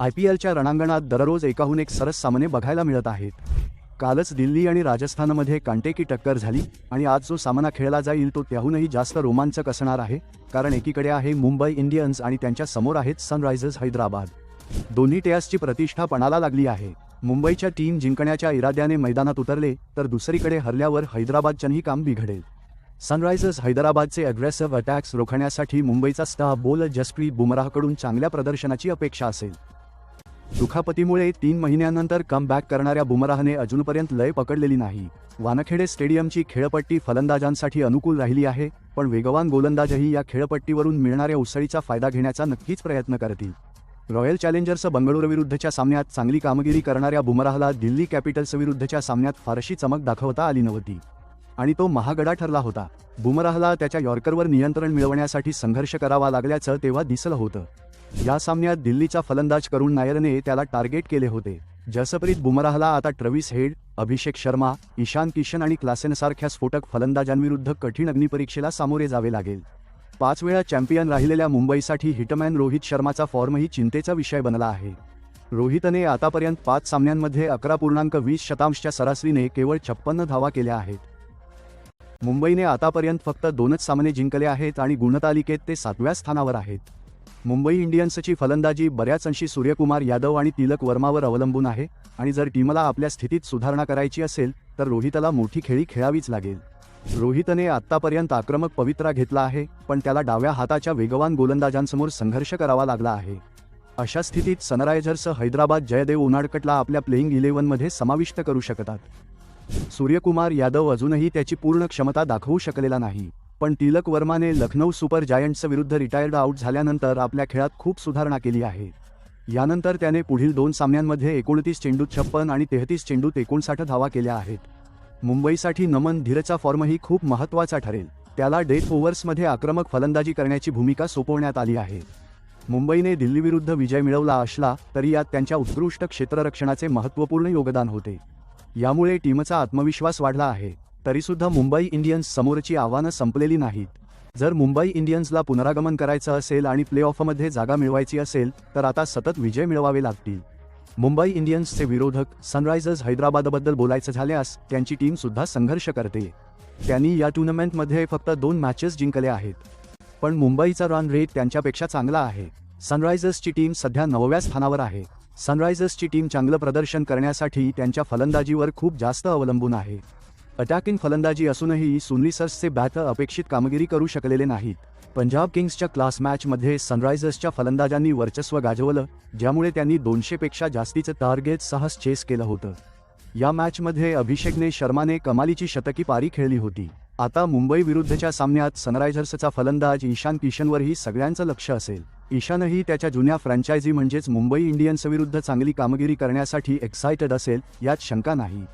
IPLच्या रणांगणात दररोज एकाहून एक सरस सामने बघायला मिळत आहेत. कालच दिल्ली आणि राजस्थानमध्ये कांटेकी टक्कर झाली आणि आज जो सामना खेळला जाईल तो त्याहूनही जास्त रोमांचक असणार आहे, कारण एकीकडे आहे मुंबई इंडियन्स आणि त्यांच्या समोर आहेत सनरायझर्स हैदराबाद. दोन्ही टेस्टची प्रतिष्ठा पणाला लागली आहे. मुंबईच्या टीम जिंकण्याच्या इराद्याने मैदानात उतरले तर दुसरीकडे हरल्यावर हैदराबादचंही काम बिघडेल. सनरायझर्स हैदराबादचे अग्रेसिव्ह अटॅक्स रोखण्यासाठी मुंबईचा स्टार बॉलर जसप्रीत बुमराहकडून चांगल्या प्रदर्शनाची अपेक्षा असेल. दुखापतीमुळे 3 महिन्यांनंतर कमबॅक करणाऱ्या बुमराहने अजूनपर्यंत लय पकडलेली नाही. वानखेडे स्टेडियमची खेळपट्टी फलंदाजांसाठी अनुकूल राहिली आहे, पण वेगवान गोलंदाजही या खेळपट्टीवरून मिळणाऱ्या उसळीचा फायदा घेण्याचा नक्कीच प्रयत्न करतील. रॉयल चॅलेंजर्स बंगळुरूविरुद्धच्या सामन्यात चांगली कामगिरी करणाऱ्या बुमराहला दिल्ली कॅपिटल्सविरुद्धच्या सामन्यात फारशी चमक दाखवता आली नव्हती आणि तो महागडा ठरला होता. बुमराहला त्याच्या यॉर्करवर नियंत्रण मिळवण्यासाठी संघर्ष करावा लागल्याचं तेव्हा दिसलं होतं. या सामन्यात दिल्लीचा फलंदाज करुण नायरने त्याला टार्गेट केले होते. जसप्रीत बुमराहला आता ट्रेव्हिस हेड, अभिषेक शर्मा, ईशान किशन आणि क्लासेनसारख्या स्फोटक फलंदाजांविरुद्ध कठीण अग्निपरीक्षेला सामोरे जावे लागेल. 5 वेळा चॅम्पियन राहिलेल्या मुंबईसाठी हिटमॅन रोहित शर्माचा फॉर्मही चिंतेचा विषय बनला आहे. रोहितने आतापर्यंत 5 सामन्यांमध्ये 11.20 सरासरीने केवळ 56 धावा केल्या आहेत. मुंबईने आतापर्यंत फक्त 2च सामने जिंकले आहेत आणि गुणतालिकेत ते 7व्या स्थानावर आहेत. मुंबई इंडियन्सची फलंदाजी बऱ्याच अंशी सूर्यकुमार यादव आणि तिलक वर्मावर अवलंबून आहे आणि जर टीमला आपल्या स्थितीत सुधारणा करायची असेल तर रोहितला मोठी खेळी खेळावीच लागेल. रोहितने आत्तापर्यंत आक्रमक पवित्रा घेतला आहे, पण त्याला डाव्या हाताच्या वेगवान गोलंदाजांसमोर संघर्ष करावा लागला आहे. अशा स्थितीत सनरायझर्स हैदराबाद जयदेव उनाडकटला आपल्या प्लेइंग 11मध्ये समाविष्ट करू शकतात. सूर्यकुमार यादव अजूनही त्याची पूर्ण क्षमता दाखवू शकलेला नाही, पण तिलक वर्माने लखनौ सुपर जायंट्स विरुद्ध रिटायर्ड आउट झाल्यानंतर आपल्या खेळात खूप सुधारणा केली आहे. यानंतर त्याने पुढील 2 सामन्यांमध्ये 29 चेंडूत 56 आणि 33 चेंडूत 59 धावा केल्या आहेत. मुंबईसाठी नमन धीरचा फॉर्मही खूप महत्त्वाचा ठरेल. त्याला डेथ ओव्हर्समध्ये आक्रमक फलंदाजी करण्याची भूमिका सोपवण्यात आली आहे. मुंबईने दिल्लीविरुद्ध विजय मिळवला असला तरी यात त्यांच्या उत्कृष्ट क्षेत्ररक्षणाचे महत्त्वपूर्ण योगदान होते. यामुळे टीमचा आत्मविश्वास वाढला आहे. तरीसुद्धा मुंबई इंडियन्स समोरची आव्हानं संपलेली नाहीत. जर मुंबई इंडियन्सला पुनरागमन करायचं असेल आणि प्लेऑफमध्ये जागा मिळवायची असेल तर आता सतत विजय मिळवावे लागतील. मुंबई इंडियन्सचे विरोधक सनरायझर्स हैदराबादबद्दल बोलायचं झाल्यास त्यांची टीम सुद्धा संघर्ष करते. त्यांनी या टुर्नामेंटमध्ये फक्त 2 मॅचेस जिंकल्या आहेत, पण मुंबईचा रन रेट त्यांच्यापेक्षा चांगला आहे. सनरायझर्सची टीम सध्या 9व्या स्थानावर आहे. सनरायझर्सची टीम चांगलं प्रदर्शन करण्यासाठी त्यांच्या फलंदाजीवर खूप जास्त अवलंबून आहे. अटॅकिंग फलंदाजी असूनही सुनील बॅटर अपेक्षित कामगिरी करू शकलेले नाहीत. पंजाब किंग्सच्या क्लास मॅचमध्ये सनरायझर्सच्या फलंदाजांनी वर्चस्व गाजवलं, ज्यामुळे त्यांनी 200 पेक्षा जास्तीचं टार्गेट सहज चेस केलं होतं. या मॅचमध्ये अभिषेकने शर्माने कमालीची शतकी पारी खेळली होती. आता मुंबई विरुद्धच्या सामन्यात सनरायझर्सचा फलंदाज ईशान किशनवरही सगळ्यांचं लक्ष असेल. ईशानही त्याच्या जुन्या फ्रँचायझी म्हणजेच मुंबई इंडियन्सविरुद्ध चांगली कामगिरी करण्यासाठी एक्सायटेड असेल, यात शंका नाही.